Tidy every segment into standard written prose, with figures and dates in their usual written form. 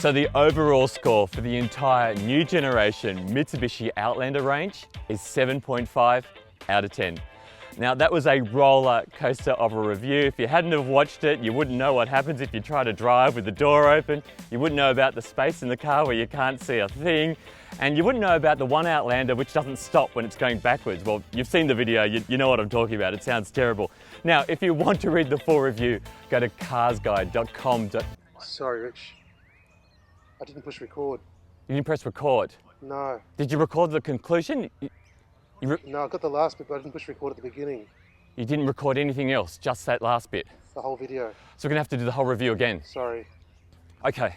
So the overall score for the entire new generation Mitsubishi Outlander range is 7.5 out of 10. Now that was a roller coaster of a review. If you hadn't have watched it, you wouldn't know what happens if you try to drive with the door open. You wouldn't know about the space in the car where you can't see a thing. And you wouldn't know about the one Outlander which doesn't stop when it's going backwards. Well, you've seen the video, you know what I'm talking about. It sounds terrible. Now, if you want to read the full review, go to carsguide.com. Sorry, Rich. I didn't push record. You didn't press record? No. Did you record the conclusion? No, I got the last bit, but I didn't push record at the beginning. You didn't record anything else, just that last bit? The whole video. So we're gonna have to do the whole review again? Sorry. Okay.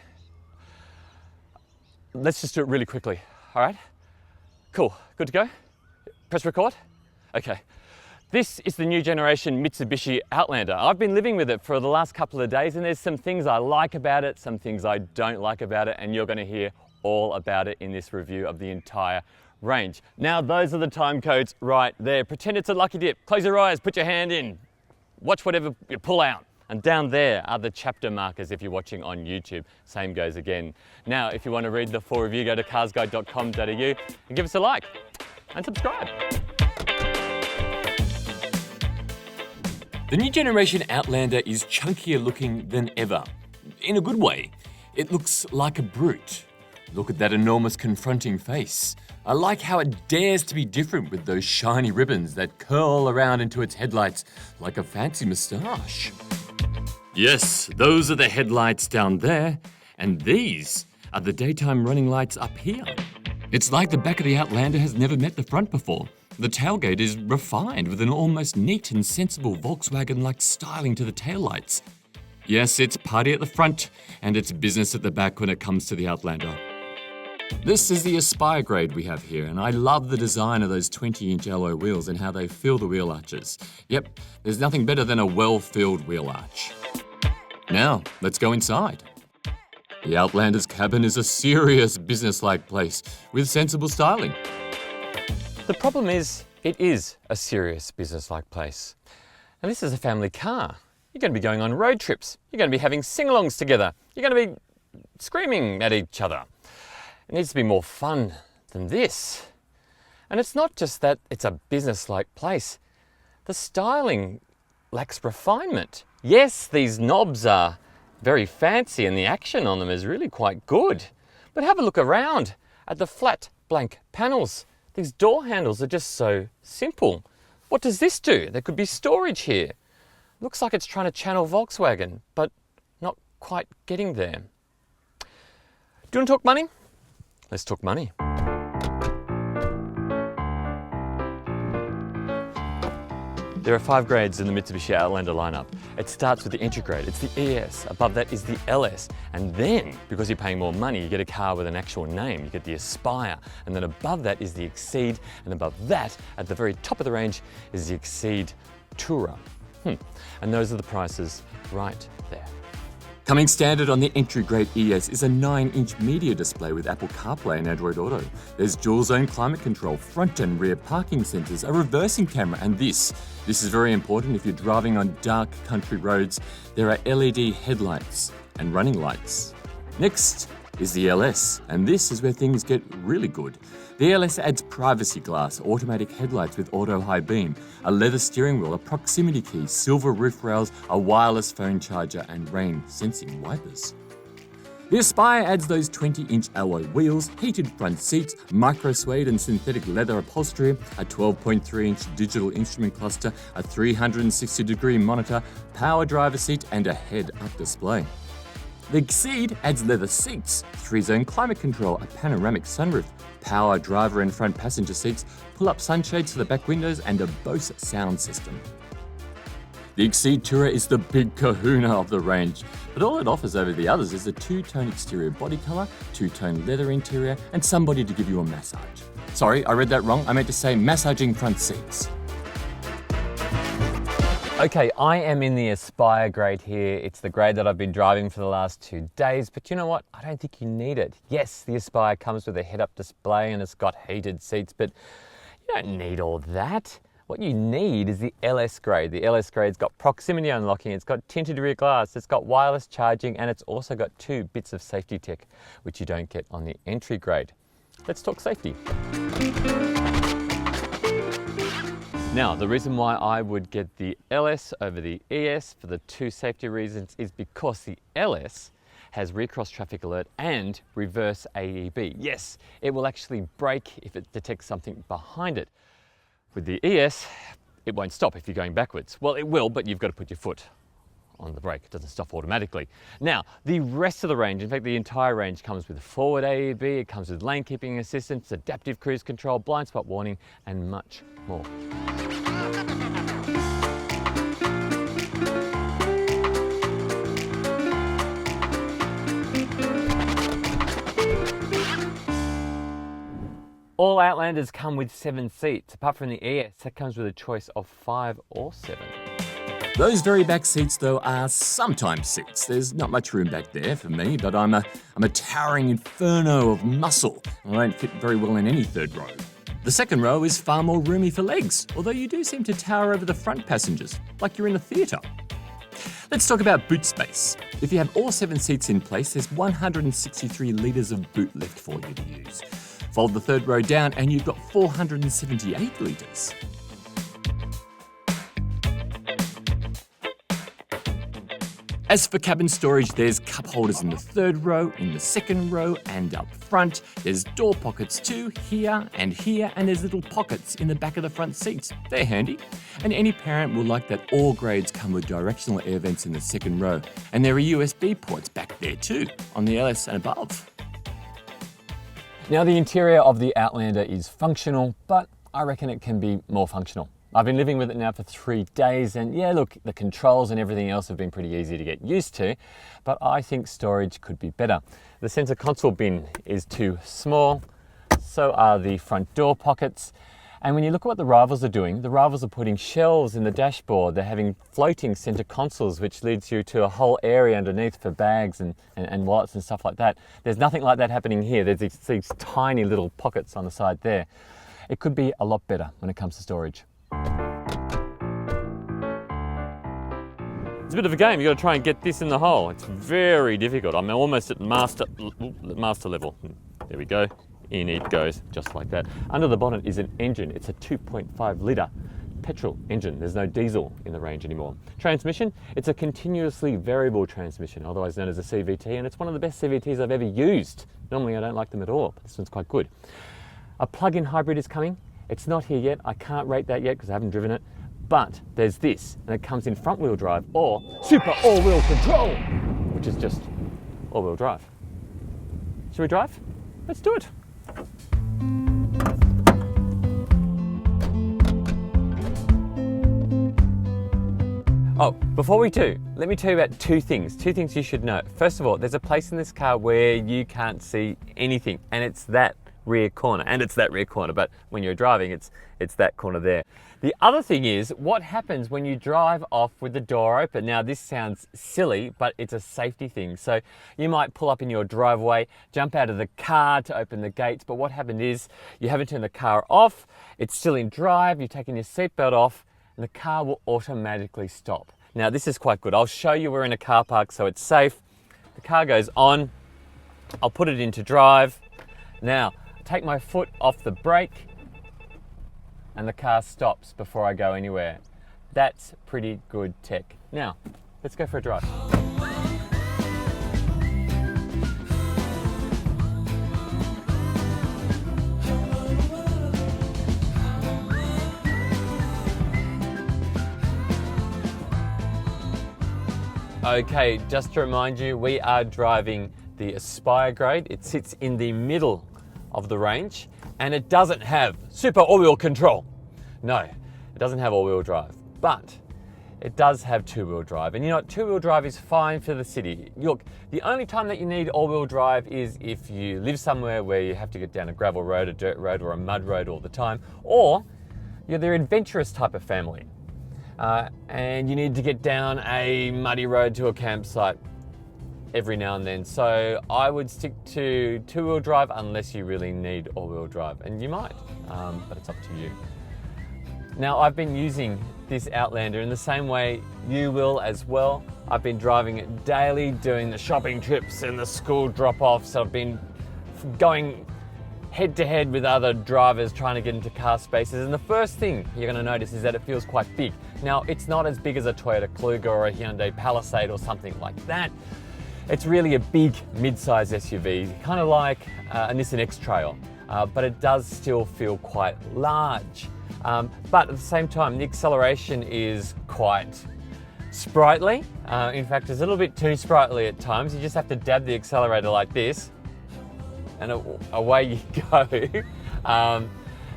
Let's just do it really quickly, all right? Cool, good to go? Press record? Okay. This is the new generation Mitsubishi Outlander. I've been living with it for the last couple of days and there's some things I like about it, some things I don't like about it, and you're gonna hear all about it in this review of the entire range. Now, those are the time codes right there. Pretend it's a lucky dip. Close your eyes, put your hand in, watch whatever you pull out. And down there are the chapter markers if you're watching on YouTube. Same goes again. Now, if you want to read the full review, go to carsguide.com.au and give us a like and subscribe. The new generation Outlander is chunkier looking than ever. In a good way. It looks like a brute. Look at that enormous confronting face. I like how it dares to be different with those shiny ribbons that curl around into its headlights like a fancy moustache. Yes, those are the headlights down there, and these are the daytime running lights up here. It's like the back of the Outlander has never met the front before. The tailgate is refined with an almost neat and sensible Volkswagen-like styling to the taillights. Yes, it's party at the front, and it's business at the back when it comes to the Outlander. This is the Aspire grade we have here, and I love the design of those 20-inch alloy wheels and how they fill the wheel arches. Yep, there's nothing better than a well-filled wheel arch. Now, let's go inside. The Outlander's cabin is a serious business-like place with sensible styling. The problem is, it is a serious business-like place. And this is a family car. You're going to be going on road trips. You're going to be having sing-alongs together. You're going to be screaming at each other. It needs to be more fun than this. And it's not just that it's a business-like place. The styling lacks refinement. Yes, these knobs are very fancy and the action on them is really quite good. But have a look around at the flat, blank panels. These door handles are just so simple. What does this do? There could be storage here. Looks like it's trying to channel Volkswagen, but not quite getting there. Do you want to talk money? Let's talk money. There are 5 grades in the Mitsubishi Outlander lineup. It starts with the entry grade, it's the ES, above that is the LS, and then, because you're paying more money, you get a car with an actual name, you get the Aspire, and then above that is the Exceed, and above that, at the very top of the range, is the Exceed Tourer. And those are the prices right there. Coming standard on the entry-grade ES is a 9-inch media display with Apple CarPlay and Android Auto. There's dual-zone climate control, front and rear parking sensors, a reversing camera, and this is very important if you're driving on dark country roads. There are LED headlights and running lights. Next is the LS, and this is where things get really good. The LS adds privacy glass, automatic headlights with auto high beam, a leather steering wheel, a proximity key, silver roof rails, a wireless phone charger, and rain sensing wipers. The Aspire adds those 20-inch alloy wheels, heated front seats, micro suede and synthetic leather upholstery, a 12.3-inch digital instrument cluster, a 360-degree monitor, power driver seat, and a head-up display. The Exceed adds leather seats, 3-zone climate control, a panoramic sunroof, power driver and front passenger seats, pull-up sunshades for the back windows, and a Bose sound system. The Exceed Tourer is the big kahuna of the range, but all it offers over the others is a 2-tone exterior body colour, 2-tone leather interior, and somebody to give you a massage. Sorry, I read that wrong. I meant to say massaging front seats. Okay, I am in the Aspire grade here. It's the grade that I've been driving for the last 2 days, but you know what? I don't think you need it. Yes, the Aspire comes with a head-up display and it's got heated seats, but you don't need all that. What you need is the LS grade. The LS grade's got proximity unlocking, it's got tinted rear glass, it's got wireless charging, and it's also got 2 bits of safety tech, which you don't get on the entry grade. Let's talk safety. Now, the reason why I would get the LS over the ES for the 2 safety reasons is because the LS has rear cross traffic alert and reverse AEB. Yes, it will actually brake if it detects something behind it. With the ES, it won't stop if you're going backwards. Well, it will, but you've got to put your foot on the brake. It doesn't stop automatically. Now, the rest of the range, in fact, the entire range comes with forward AEB, it comes with lane keeping assistance, adaptive cruise control, blind spot warning, and much more. All Outlanders come with 7 seats. Apart from the ES, that comes with a choice of 5 or 7. Those very back seats, though, are sometimes seats. There's not much room back there for me, but I'm a towering inferno of muscle. I don't fit very well in any third row. The second row is far more roomy for legs, although you do seem to tower over the front passengers, like you're in a theatre. Let's talk about boot space. If you have all 7 seats in place, there's 163 litres of boot left for you to use. Fold the third row down and you've got 478 litres. As for cabin storage, there's cup holders in the third row, in the second row, and up front. There's door pockets too, here, and there's little pockets in the back of the front seats. They're handy. And any parent will like that all grades come with directional air vents in the second row. And there are USB ports back there too, on the LS and above. Now, the interior of the Outlander is functional, but I reckon it can be more functional. I've been living with it now for 3 days, and yeah, look, the controls and everything else have been pretty easy to get used to, but I think storage could be better. The center console bin is too small, so are the front door pockets. And when you look at what the rivals are doing, the rivals are putting shelves in the dashboard. They're having floating center consoles, which leads you to a whole area underneath for bags and wallets and stuff like that. There's nothing like that happening here. There's these tiny little pockets on the side there. It could be a lot better when it comes to storage. It's a bit of a game. You've got to try and get this in the hole. It's very difficult. I'm almost at master level. There we go. In it goes, just like that. Under the bonnet is an engine. It's a 2.5 litre petrol engine. There's no diesel in the range anymore. Transmission, it's a continuously variable transmission, otherwise known as a CVT, and it's one of the best CVTs I've ever used. Normally I don't like them at all, but this one's quite good. A plug-in hybrid is coming. It's not here yet. I can't rate that yet because I haven't driven it. But there's this, and it comes in front-wheel drive or super all-wheel control, which is just all-wheel drive. Should we drive? Let's do it. Oh, before we do, let me tell you about 2 things you should know. First of all, there's a place in this car where you can't see anything, and it's that rear corner, but when you're driving, it's that corner there. The other thing is, what happens when you drive off with the door open? Now, this sounds silly, but it's a safety thing. So you might pull up in your driveway, jump out of the car to open the gates, but what happened is you haven't turned the car off, it's still in drive, you've taken your seatbelt off, and the car will automatically stop. Now, this is quite good. I'll show you we're in a car park, so it's safe. The car goes on, I'll put it into drive. Now, take my foot off the brake, and the car stops before I go anywhere. That's pretty good tech. Now, let's go for a drive. Okay, just to remind you, we are driving the Aspire grade. It sits in the middle of the range, and it doesn't have super all-wheel control. No, it doesn't have all-wheel drive, but it does have two-wheel drive. And you know what, two-wheel drive is fine for the city. Look, the only time that you need all-wheel drive is if you live somewhere where you have to get down a gravel road, a dirt road, or a mud road all the time, or you're the adventurous type of family, and you need to get down a muddy road to a campsite every now and then. So I would stick to two-wheel drive unless you really need all-wheel drive, and you might, but it's up to you. Now, I've been using this Outlander in the same way you will as well. I've been driving it daily, doing the shopping trips and the school drop-offs. I've been going head-to-head with other drivers trying to get into car spaces. And the first thing you're going to notice is that it feels quite big. Now, it's not as big as a Toyota Kluger or a Hyundai Palisade or something like that. It's really a big mid-size SUV, kind of like a Nissan X-Trail, but it does still feel quite large. But at the same time, the acceleration is quite sprightly. In fact, it's a little bit too sprightly at times. You just have to dab the accelerator like this, and away you go.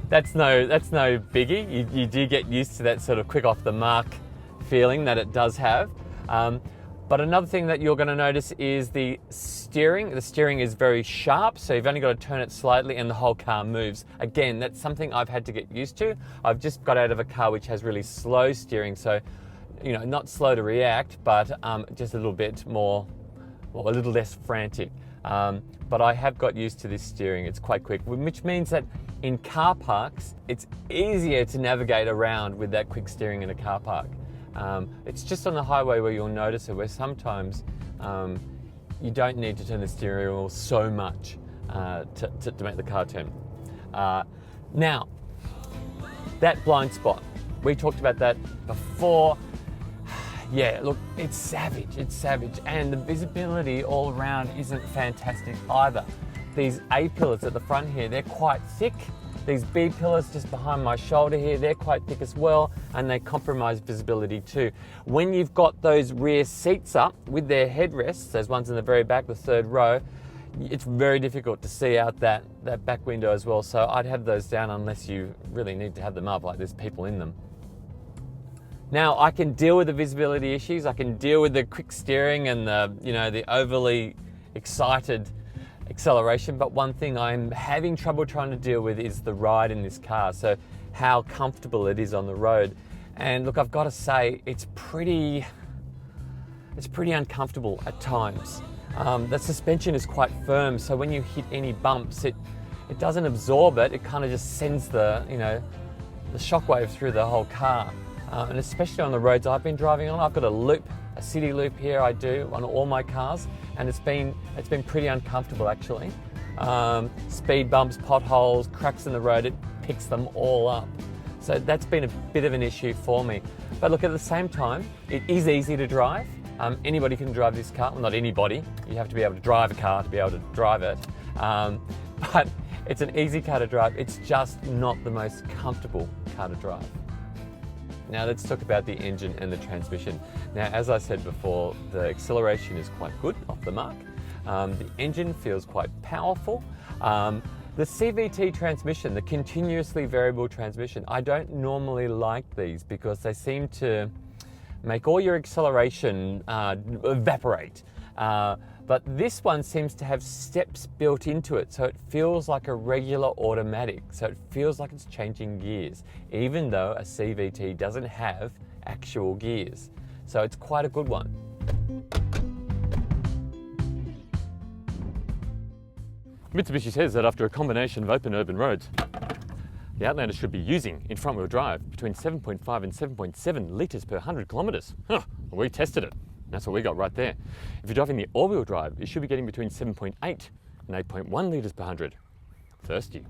That's no biggie. You do get used to that sort of quick off the mark feeling that it does have. But another thing that you're going to notice is the steering. The steering is very sharp, so you've only got to turn it slightly and the whole car moves. Again, that's something I've had to get used to. I've just got out of a car which has really slow steering, so not slow to react, but just a little bit more, well, a little less frantic. But I have got used to this steering. It's quite quick, which means that in car parks, it's easier to navigate around with that quick steering in a car park. It's just on the highway where you'll notice it, where sometimes you don't need to turn the steering wheel so much to make the car turn. Now, that blind spot, we talked about that before. Yeah, look, it's savage, and the visibility all around isn't fantastic either. These A pillars at the front here, they're quite thick. These B pillars just behind my shoulder here, they're quite thick as well, and they compromise visibility too. When you've got those rear seats up with their headrests, those ones in the very back, the third row, it's very difficult to see out that back window as well. So I'd have those down unless you really need to have them up, like there's people in them. Now, I can deal with the visibility issues. I can deal with the quick steering and the overly excited acceleration, but one thing I'm having trouble trying to deal with is the ride in this car, so how comfortable it is on the road. And look, I've got to say, it's pretty uncomfortable at times. The suspension is quite firm, so when you hit any bumps, it doesn't absorb it, it kind of just sends the shockwave through the whole car. And especially on the roads I've been driving on, I've got a city loop here I do on all my cars, and it's been pretty uncomfortable actually. Speed bumps, potholes, cracks in the road, it picks them all up. So that's been a bit of an issue for me. But look, at the same time, it is easy to drive. Anybody can drive this car. Well, not anybody. You have to be able to drive a car to be able to drive it. But it's an easy car to drive. It's just not the most comfortable car to drive. Now let's talk about the engine and the transmission. Now, as I said before, the acceleration is quite good off the mark. The engine feels quite powerful. The CVT transmission, the continuously variable transmission, I don't normally like these because they seem to make all your acceleration evaporate. But this one seems to have steps built into it, so it feels like a regular automatic, so it feels like it's changing gears, even though a CVT doesn't have actual gears. So it's quite a good one. Mitsubishi says that after a combination of open urban roads, the Outlander should be using, in front-wheel drive, between 7.5 and 7.7 litres per 100 kilometres. Huh, we tested it. That's what we got right there. If you're driving the all-wheel drive, you should be getting between 7.8 and 8.1 litres per 100. Thirsty.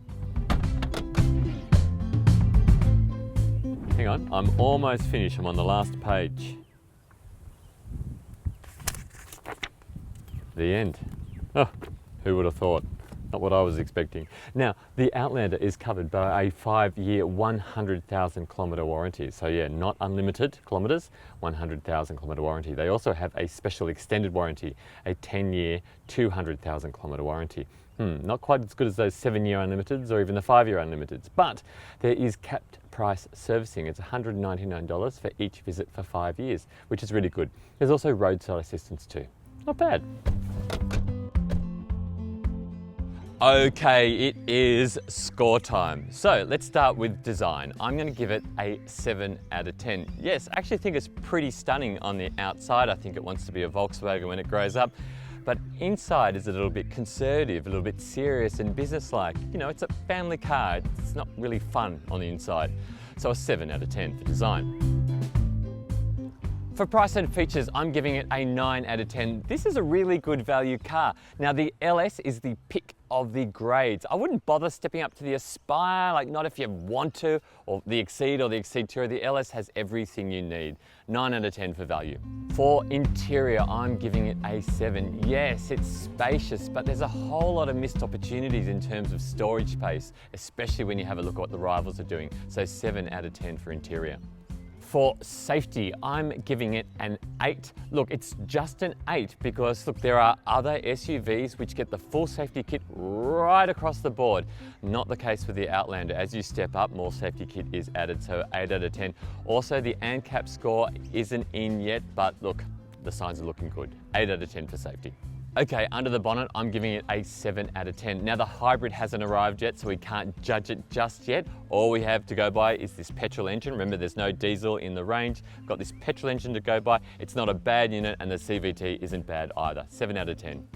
Hang on, I'm almost finished. I'm on the last page. The end. Oh, who would have thought? Not what I was expecting. Now, the Outlander is covered by a 5-year, 100,000 kilometre warranty. So yeah, not unlimited kilometres, 100,000 kilometre warranty. They also have a special extended warranty, a 10-year, 200,000 kilometre warranty. Not quite as good as those 7-year unlimiteds or even the 5-year unlimiteds, but there is capped price servicing. It's $199 for each visit for 5 years, which is really good. There's also roadside assistance too. Not bad. Okay, it is score time. So let's start with design. I'm going to give it a 7 out of 10. Yes, I actually think it's pretty stunning on the outside. I think it wants to be a Volkswagen when it grows up. But inside is a little bit conservative, a little bit serious and businesslike. You know, it's a family car. It's not really fun on the inside. So a 7 out of 10 for design. For price and features, I'm giving it a 9 out of 10. This is a really good value car. Now the LS is the pick of the grades. I wouldn't bother stepping up to the Aspire, like not if you want to, or the Exceed or the Exceed Tourer. The LS has everything you need. 9 out of 10 for value. For interior, I'm giving it a 7. Yes, it's spacious, but there's a whole lot of missed opportunities in terms of storage space, especially when you have a look at what the rivals are doing. So 7 out of 10 for interior. For safety, I'm giving it an 8. Look, it's just an 8 because look, there are other SUVs which get the full safety kit right across the board. Not the case with the Outlander. As you step up, more safety kit is added, so 8 out of 10. Also, the ANCAP score isn't in yet, but look, the signs are looking good. 8 out of 10 for safety. Okay, under the bonnet, I'm giving it a 7 out of 10. Now the hybrid hasn't arrived yet, so we can't judge it just yet. All we have to go by is this petrol engine. Remember, there's no diesel in the range. Got this petrol engine to go by. It's not a bad unit, and the CVT isn't bad either. 7 out of 10.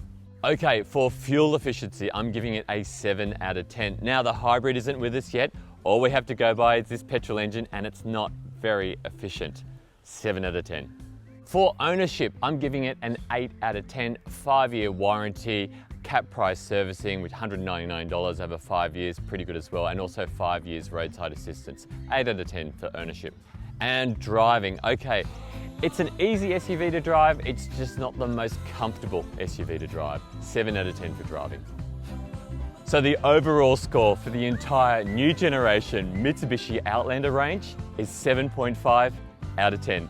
Okay, for fuel efficiency, I'm giving it a 7 out of 10. Now the hybrid isn't with us yet. All we have to go by is this petrol engine, and it's not very efficient. 7 out of 10. For ownership, I'm giving it an 8 out of 10, 5-year warranty, cap price servicing with $199 over 5 years, pretty good as well, and also 5 years roadside assistance. 8 out of 10 for ownership. And driving, okay, it's an easy SUV to drive, it's just not the most comfortable SUV to drive. 7 out of 10 for driving. So the overall score for the entire new generation Mitsubishi Outlander range is 7.5 out of 10.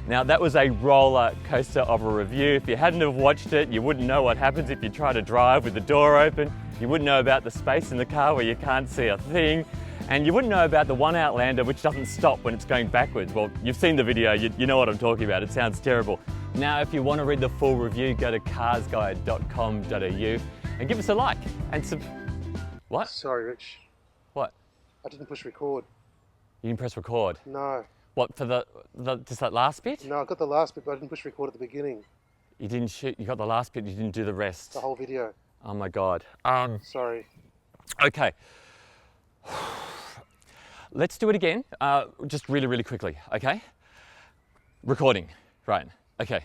Now that was a roller coaster of a review. If you hadn't have watched it, you wouldn't know what happens if you try to drive with the door open. You wouldn't know about the space in the car where you can't see a thing. And you wouldn't know about the one Outlander which doesn't stop when it's going backwards. Well, you've seen the video, you know what I'm talking about. It sounds terrible. Now, if you want to read the full review, go to carsguide.com.au and give us a like. And What? Sorry, Rich. What? I didn't push record. You didn't press record? No. What, for just that last bit? No, I got the last bit, but I didn't push record at the beginning. You didn't shoot, you got the last bit, you didn't do the rest. The whole video. Oh my God. Sorry. Okay. Let's do it again, just really, really quickly, okay? Recording, right, okay.